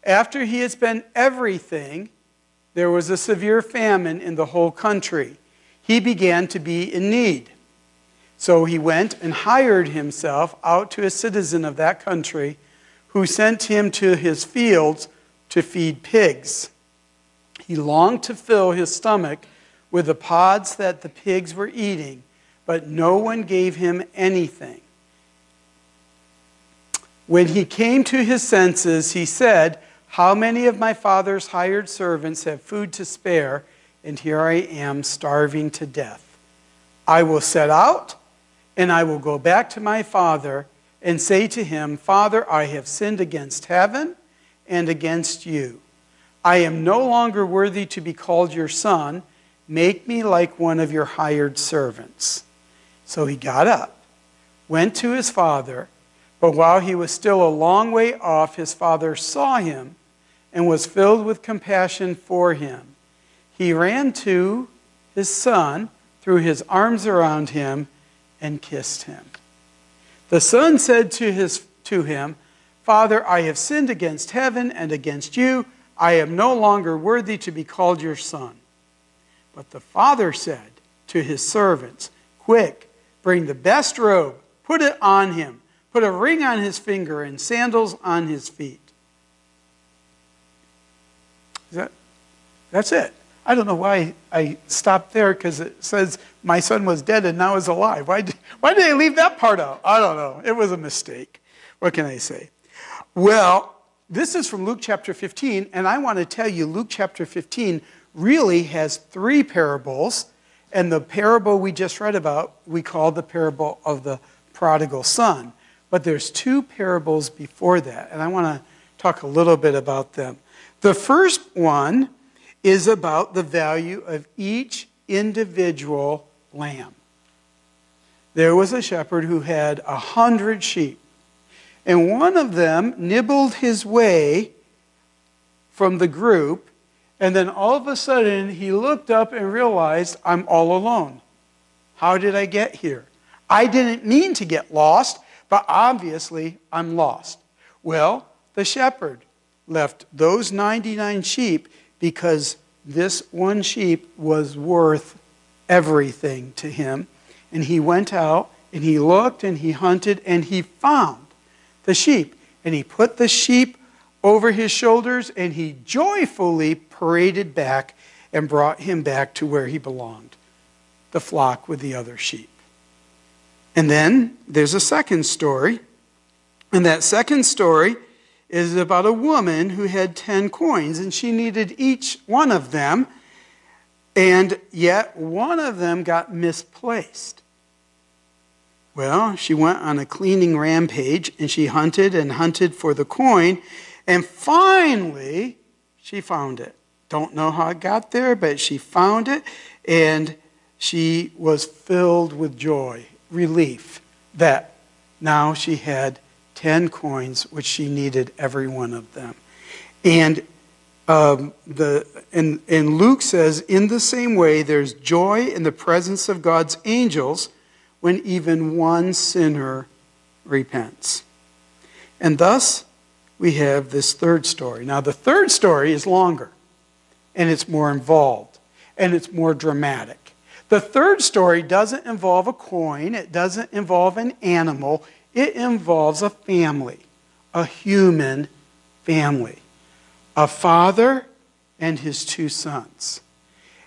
After he had spent everything, there was a severe famine in the whole country. He began to be in need. So he went and hired himself out to a citizen of that country, who sent him to his fields to feed pigs. He longed to fill his stomach with the pods that the pigs were eating, but no one gave him anything. When he came to his senses, he said, "How many of my father's hired servants have food to spare, and here I am starving to death? I will set out, and I will go back to my father and say to him, 'Father, I have sinned against heaven and against you. I am no longer worthy to be called your son. Make me like one of your hired servants.' So he got up, went to his father, but while he was still a long way off, his father saw him and was filled with compassion for him. He ran to his son, threw his arms around him, and kissed him. The son said to him, 'Father, I have sinned against heaven and against you. I am no longer worthy to be called your son.' But the father said to his servants, 'Quick, bring the best robe, put it on him, put a ring on his finger and sandals on his feet.'" That's it. I don't know why I stopped there, because it says my son was dead and now is alive. Why did I leave that part out? I don't know. It was a mistake. What can I say? Well, this is from Luke chapter 15, and I want to tell you Luke chapter 15 really has 3 parables, and the parable we just read about we call the parable of the prodigal son. But there's 2 parables before that, and I want to talk a little bit about them. The first one is about the value of each individual lamb. There was a shepherd who had 100 sheep, and one of them nibbled his way from the group, and then all of a sudden he looked up and realized, "I'm all alone. How did I get here? I didn't mean to get lost, but obviously I'm lost." Well, the shepherd left those 99 sheep because this one sheep was worth everything to him. And he went out and he looked and he hunted and he found the sheep. And he put the sheep over his shoulders and he joyfully paraded back and brought him back to where he belonged, the flock with the other sheep. And then there's a second story. And that second story is about a woman who had 10 coins, and she needed each one of them, and yet one of them got misplaced. Well, she went on a cleaning rampage, and she hunted and hunted for the coin, and finally she found it. Don't know how it got there, but she found it, and she was filled with joy, relief, that now she had 10 coins, which she needed every one of them. And Luke says, in the same way, there's joy in the presence of God's angels when even one sinner repents. And thus, we have this third story. Now, the third story is longer, and it's more involved, and it's more dramatic. The third story doesn't involve a coin. It doesn't involve an animal. It involves a family, a human family, a father and his 2 sons.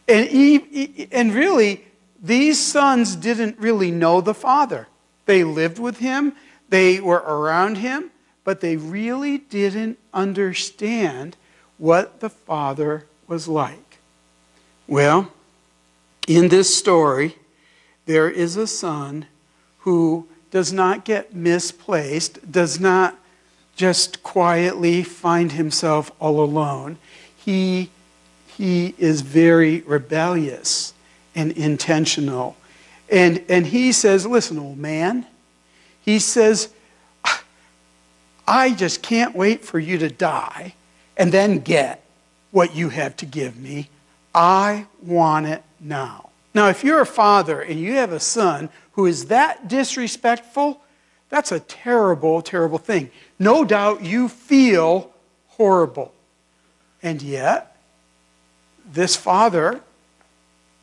And really, these sons didn't really know the father. They lived with him, they were around him, but they really didn't understand what the father was like. Well, in this story, there is a son who does not get misplaced, does not just quietly find himself all alone. He is very rebellious and intentional. And he says, "Listen, old man," he says, "I just can't wait for you to die and then get what you have to give me. I want it now." Now, if you're a father and you have a son who is that disrespectful, that's a terrible, terrible thing. No doubt you feel horrible. And yet, this father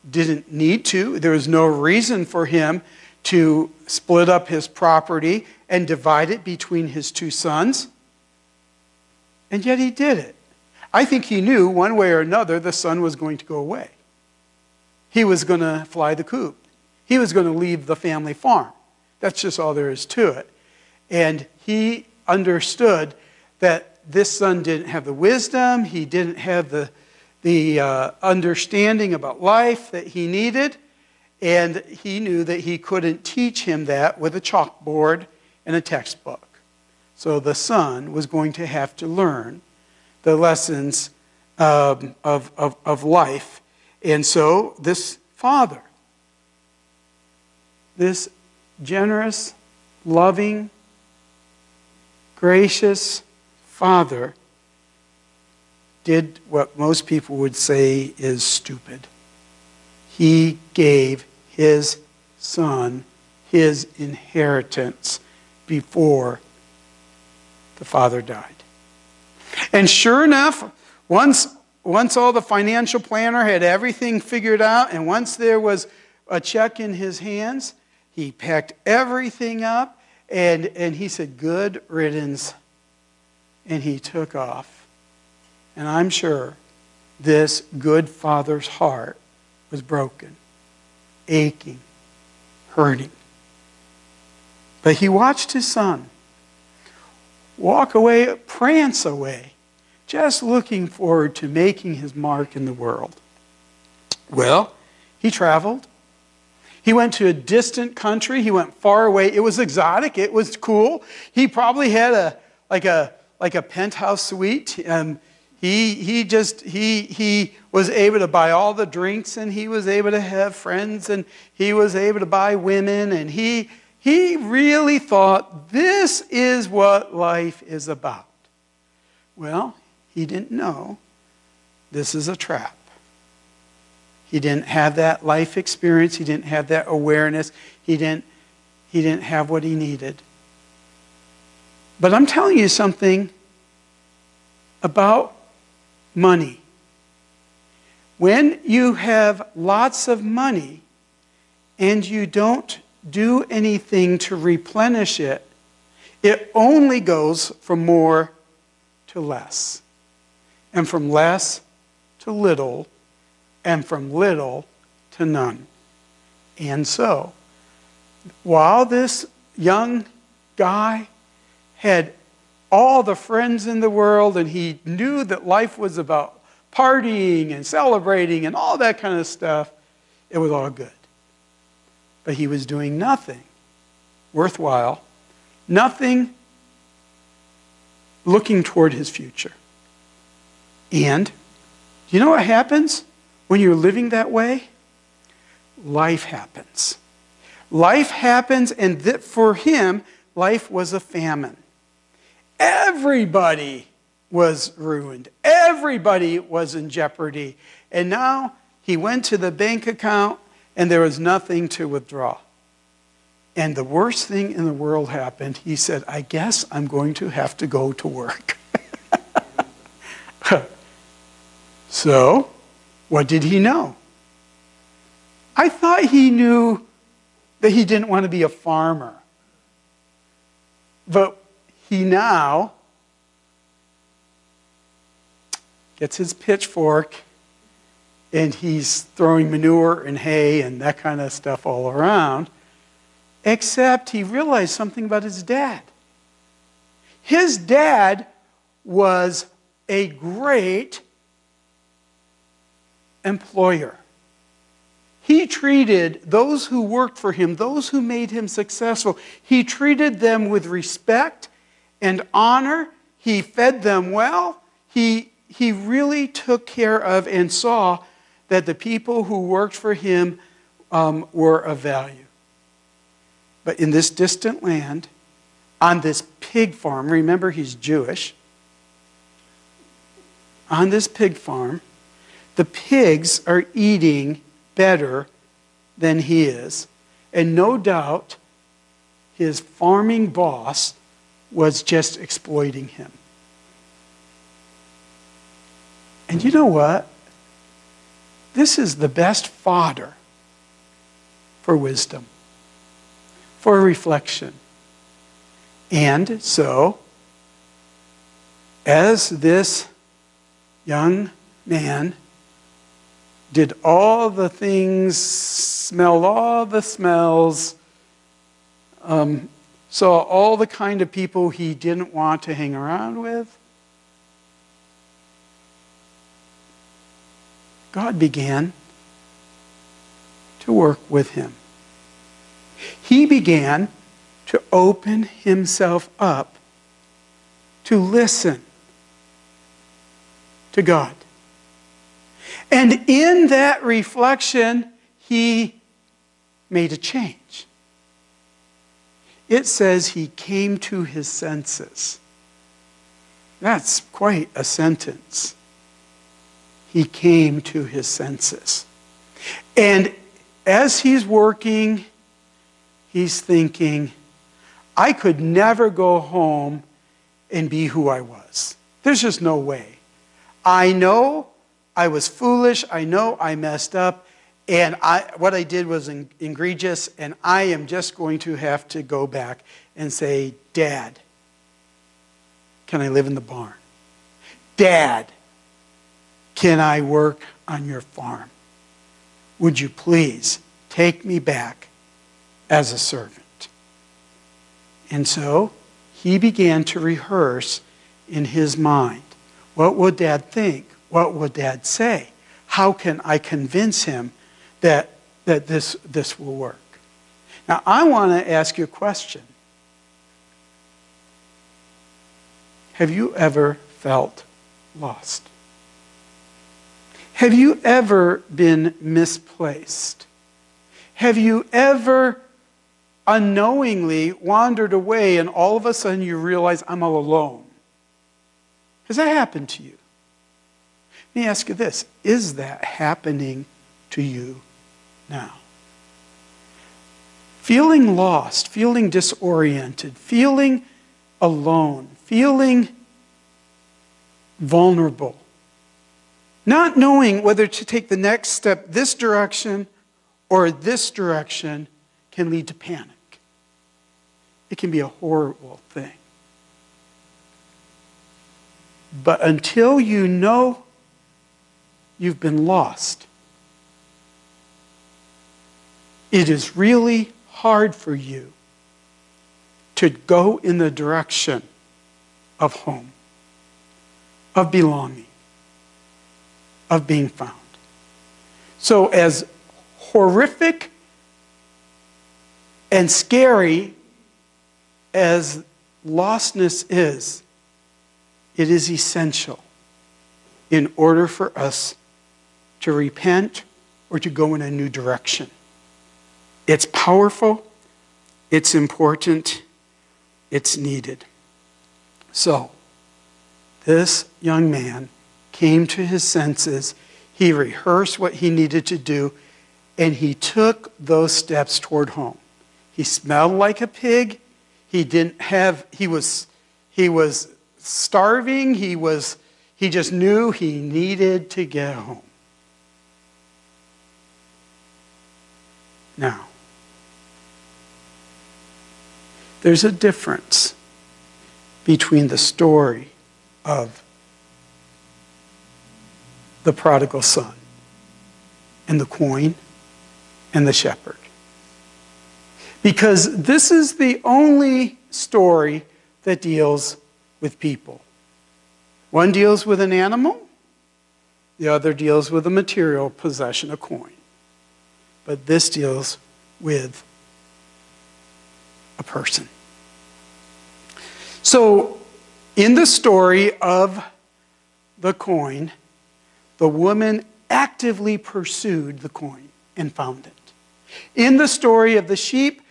didn't need to. There was no reason for him to split up his property and divide it between his two sons. And yet he did it. I think he knew one way or another the son was going to go away. He was going to fly the coop. He was going to leave the family farm. That's just all there is to it. And he understood that this son didn't have the wisdom, he didn't have the understanding about life that he needed, and he knew that he couldn't teach him that with a chalkboard and a textbook. So the son was going to have to learn the lessons of life. And so this father, this generous, loving, gracious father, did what most people would say is stupid. He gave his son his inheritance before the father died. And sure enough, once all the financial planner had everything figured out, and once there was a check in his hands, he packed everything up, and he said, "Good riddance," and he took off. And I'm sure this good father's heart was broken, aching, hurting. But he watched his son walk away, prance away, just looking forward to making his mark in the world. Well, he traveled. He went to a distant country. He went far away. It was exotic. It was cool. He probably had a penthouse suite. He was able to buy all the drinks, and he was able to have friends, and he was able to buy women, and he really thought this is what life is about. Well, he didn't know this is a trap. He didn't have that life experience. He didn't have that awareness. He didn't have what he needed. But I'm telling you something about money. When you have lots of money and you don't do anything to replenish it, it only goes from more to less, and from less to little, and from little to none. And so, while this young guy had all the friends in the world, and he knew that life was about partying and celebrating and all that kind of stuff, it was all good. But he was doing nothing worthwhile, nothing looking toward his future. And do you know what happens when you're living that way? Life happens. Life happens, and for him, life was a famine. Everybody was ruined. Everybody was in jeopardy. And now he went to the bank account, and there was nothing to withdraw. And the worst thing in the world happened. He said, "I guess I'm going to have to go to work." So, what did he know? I thought he knew that he didn't want to be a farmer. But he now gets his pitchfork, and he's throwing manure and hay and that kind of stuff all around. Except he realized something about his dad. His dad was a great employer. He treated those who worked for him, those who made him successful, he treated them with respect and honor. He fed them well. He really took care of and saw that the people who worked for him were of value. But in this distant land, on this pig farm, remember he's Jewish, on this pig farm, the pigs are eating better than he is. And no doubt, his farming boss was just exploiting him. And you know what? This is the best fodder for wisdom, for reflection. And so, as this young man did all the things, smelled all the smells, saw all the kind of people he didn't want to hang around with, God began to work with him. He began to open himself up to listen to God. And in that reflection, he made a change. It says he came to his senses. That's quite a sentence. He came to his senses. And as he's working, he's thinking, I could never go home and be who I was. There's just no way. I know I was foolish. I know I messed up. And what I did was egregious. And I am just going to have to go back and say, Dad, can I live in the barn? Dad, can I work on your farm? Would you please take me back as a servant? And so he began to rehearse in his mind. What would Dad think? What would Dad say? How can I convince him that this will work? Now, I want to ask you a question. Have you ever felt lost? Have you ever been misplaced? Have you ever unknowingly wandered away and all of a sudden you realize I'm all alone? Has that happened to you? Let me ask you this. Is that happening to you now? Feeling lost, feeling disoriented, feeling alone, feeling vulnerable. Not knowing whether to take the next step this direction or this direction can lead to panic. It can be a horrible thing. But until you know you've been lost, it is really hard for you to go in the direction of home, of belonging, of being found. So as horrific and scary as lostness is, it is essential in order for us to repent or to go in a new direction. It's powerful, it's important, it's needed. So, this young man came to his senses, he rehearsed what he needed to do, and he took those steps toward home. He smelled like a pig. He was starving. He just knew he needed to get home. Now, there's a difference between the story of the prodigal son and the coin and the shepherd. Because this is the only story that deals with people. One deals with an animal, the other deals with a material possession, a coin. But this deals with a person. So, in the story of the coin, the woman actively pursued the coin and found it. In the story of the sheep,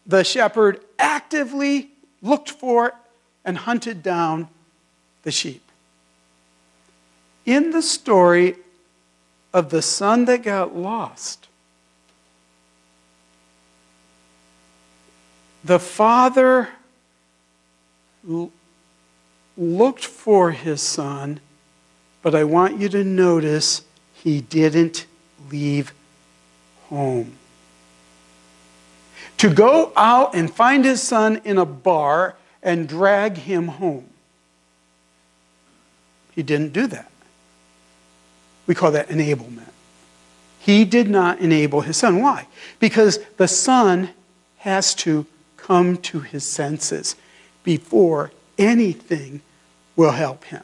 the shepherd actively looked for and hunted down the sheep. In the story of the son that got lost, the father looked for his son, But I want you to notice he didn't leave home. To go out and find his son in a bar and drag him home. He didn't do that. We call that enablement. He did not enable his son. Why? Because the son has to come to his senses before anything will help him.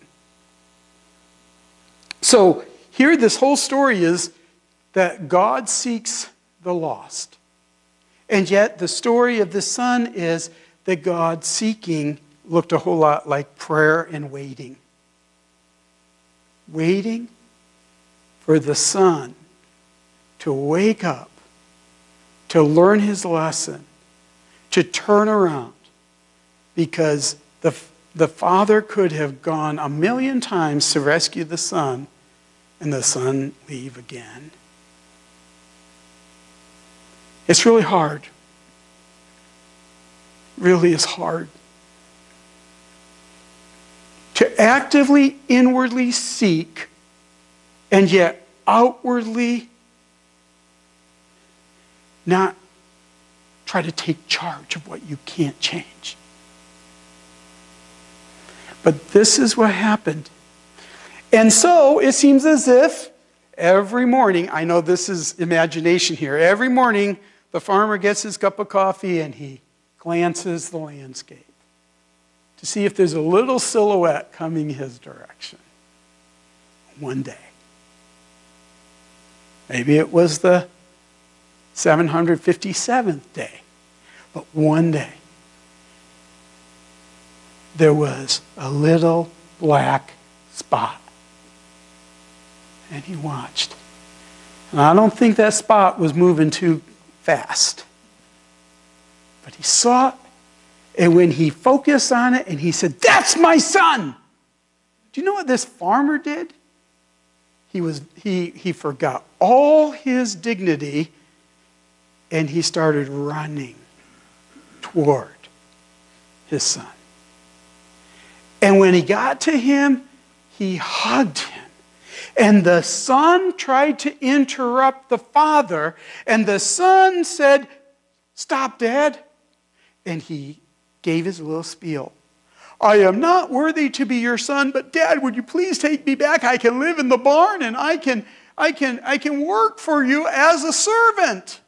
So here this whole story is that God seeks the lost. And yet the story of the son is that God seeking looked a whole lot like prayer and waiting. Waiting for the son to wake up, to learn his lesson, to turn around. Because the father could have gone 1,000,000 times to rescue the son, and the son leave again. It's really hard. It really is hard. To actively, inwardly seek, and yet outwardly not try to take charge of what you can't change. But this is what happened. And so it seems as if every morning, I know this is imagination here, every morning the farmer gets his cup of coffee and he glances the landscape to see if there's a little silhouette coming his direction. One day. Maybe it was the 757th day. But one day, there was a little black spot. And he watched. And I don't think that spot was moving too fast. But he saw it, and when he focused on it, and he said, "That's my son!" Do you know what this farmer did? He forgot all his dignity, and he started running toward his son. And when he got to him, he hugged him. And the son tried to interrupt the father, and the son said, "Stop, Dad." And he gave his little spiel. "I am not worthy to be your son, but Dad, would you please take me back? I can live in the barn, and I can work for you as a servant."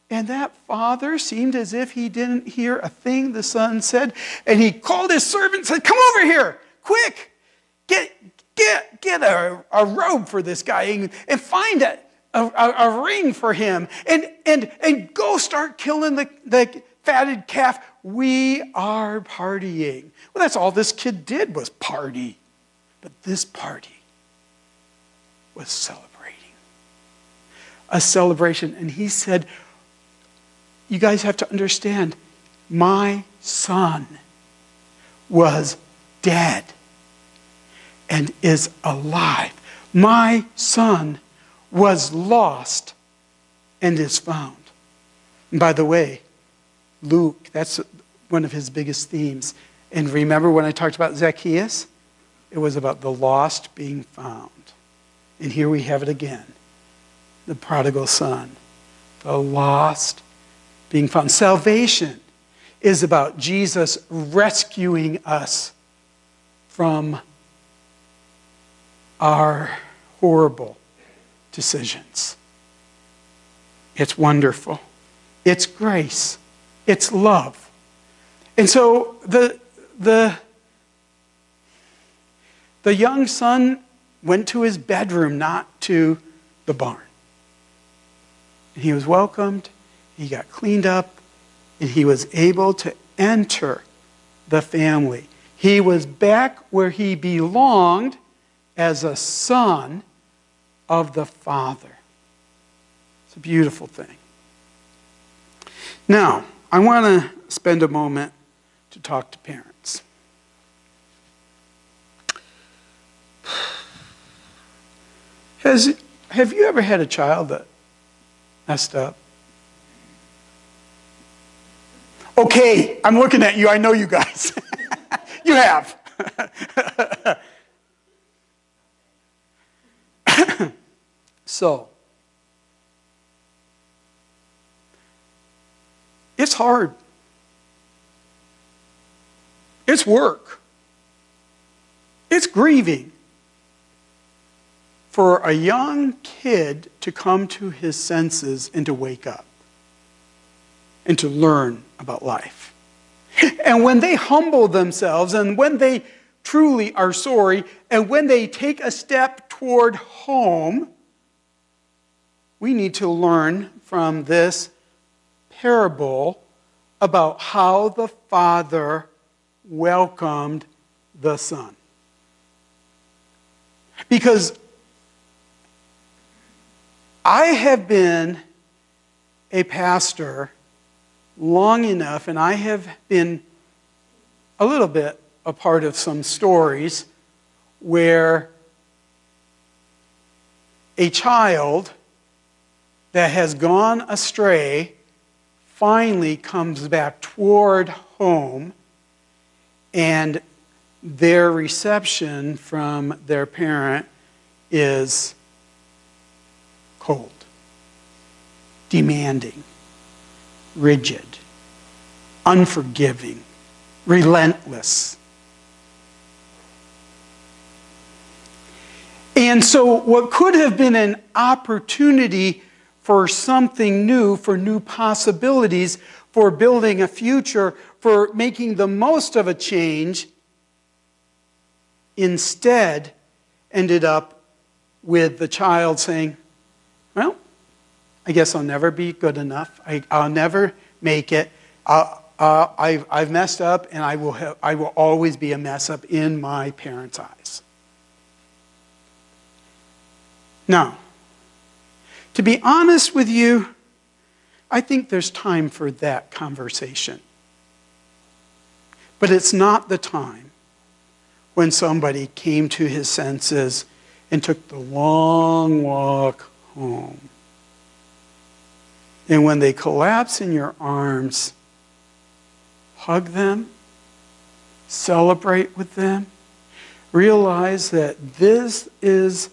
And that father seemed as if he didn't hear a thing the son said. And he called his servant and said, "Come over here, quick. Get a robe for this guy and find a ring for him. And go start killing the fatted calf. We are partying." Well, that's all this kid did was party. But this party was celebrating. A celebration. And he said, "You guys have to understand, my son was dead and is alive. My son was lost and is found." And by the way, Luke, that's one of his biggest themes. And remember when I talked about Zacchaeus? It was about the lost being found. And here we have it again. The prodigal son. The lost being found. Salvation is about Jesus rescuing us from our horrible decisions. It's wonderful. It's grace. It's love. And so the young son went to his bedroom, not to the barn. And he was welcomed. He got cleaned up, and he was able to enter the family. He was back where he belonged as a son of the Father. It's a beautiful thing. Now, I want to spend a moment to talk to parents. Have you ever had a child that messed up? Okay, I'm looking at you. I know you guys. You have. So, it's hard. It's work. It's grieving for a young kid to come to his senses and to wake up and to learn about life. And when they humble themselves and when they truly are sorry and when they take a step toward home, we need to learn from this parable about how the Father welcomed the Son. Because I have been a pastor long enough, and I have been a little bit a part of some stories where a child that has gone astray finally comes back toward home, and their reception from their parent is cold, demanding, rigid, unforgiving, relentless. And so what could have been an opportunity for something new, for new possibilities, for building a future, for making the most of a change, instead ended up with the child saying, well, I guess I'll never be good enough. I'll never make it. I've messed up, and I will always be a mess up in my parents' eyes. Now, to be honest with you, I think there's time for that conversation. But it's not the time when somebody came to his senses and took the long walk home. And when they collapse in your arms, hug them, celebrate with them, realize that this is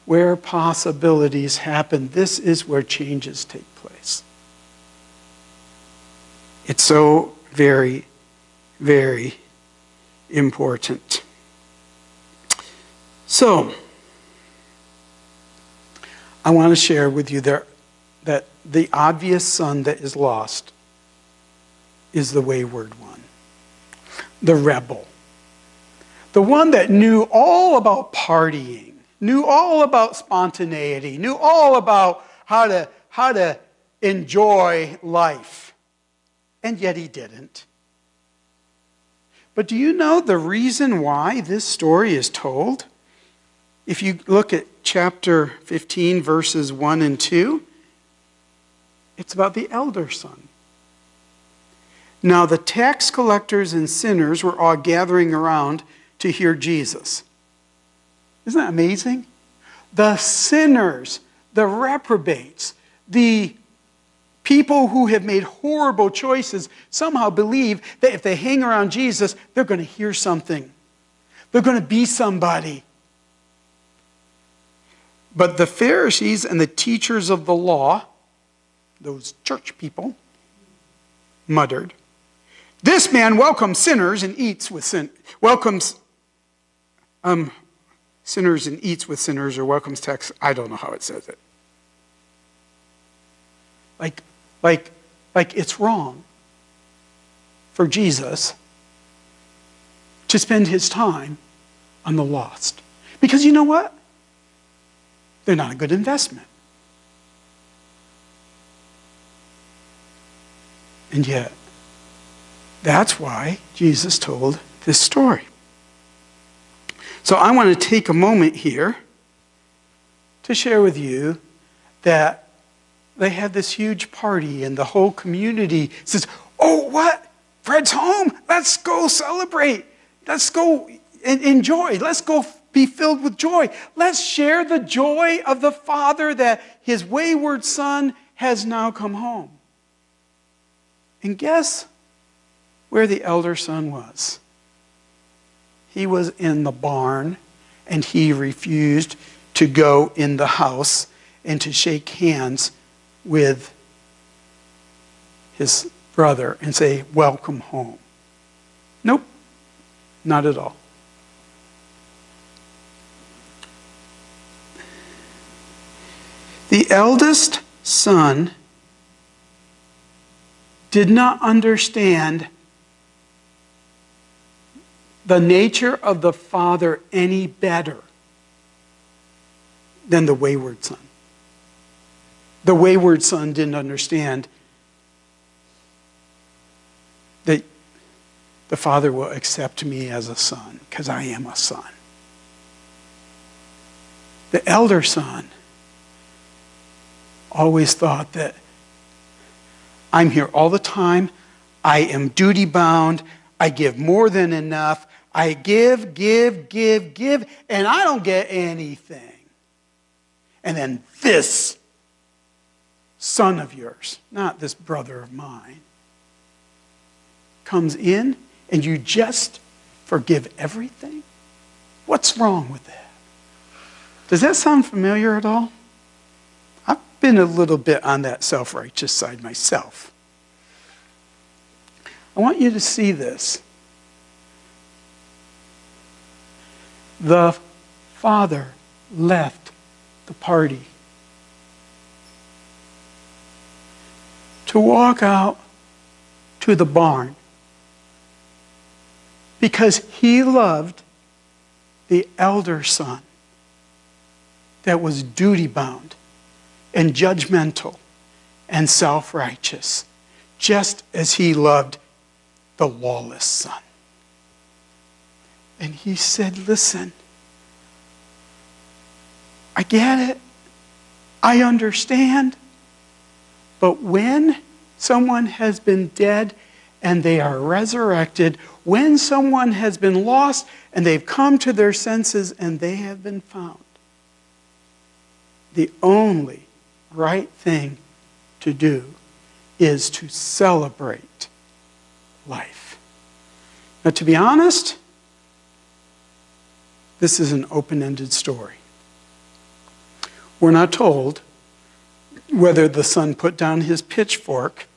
where possibilities happen. This is where changes take place. It's so very, very important. So, I want to share with you that the obvious son that is lost is the wayward one, the rebel, the one that knew all about partying, knew all about spontaneity, knew all about how to enjoy life, and yet he didn't. But do you know the reason why this story is told? If you look at chapter 15, verses 1 and 2, it's about the elder son. Now the tax collectors and sinners were all gathering around to hear Jesus. Isn't that amazing? The sinners, the reprobates, the people who have made horrible choices somehow believe that if they hang around Jesus, they're going to hear something. They're going to be somebody. But the Pharisees and the teachers of the law, those church people, muttered, "This man welcomes sinners and eats with sinners and eats with sinners," or welcomes tax. I don't know how it says it. Like it's wrong for Jesus to spend his time on the lost. Because you know what? They're not a good investment. And yet, that's why Jesus told this story. So I want to take a moment here to share with you that they had this huge party and the whole community says, "Oh, what? Fred's home? Let's go celebrate. Let's go and enjoy. Let's go be filled with joy. Let's share the joy of the Father that his wayward son has now come home." And guess where the elder son was? He was in the barn, and he refused to go in the house and to shake hands with his brother and say, welcome home. Nope, not at all. The eldest son did not understand the nature of the father any better than the wayward son. The wayward son didn't understand that the father will accept me as a son because I am a son. The elder son always thought that I'm here all the time, I am duty bound, I give more than enough, I give, and I don't get anything. And then this son of yours, not this brother of mine, comes in and you just forgive everything? What's wrong with that? Does that sound familiar at all? I've been a little bit on that self-righteous side myself. I want you to see this. The father left the party to walk out to the barn because he loved the elder son that was duty-bound and judgmental and self-righteous, just as he loved the lawless son. And he said, listen, I get it. I understand. But when someone has been dead and they are resurrected, when someone has been lost and they've come to their senses and they have been found, the only right thing to do is to celebrate life. Now, to be honest, this is an open-ended story. We're not told whether the son put down his pitchfork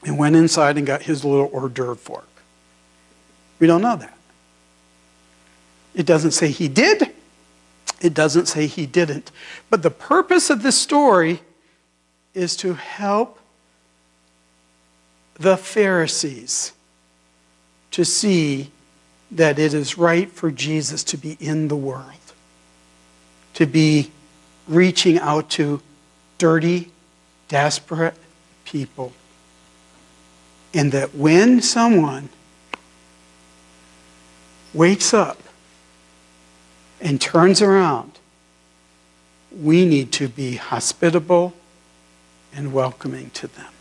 and went inside and got his little hors d'oeuvre fork. We don't know that. It doesn't say he did. It doesn't say he didn't. But the purpose of this story is to help the Pharisees to see that it is right for Jesus to be in the world, to be reaching out to dirty, desperate people. And that when someone wakes up and turns around, we need to be hospitable and welcoming to them.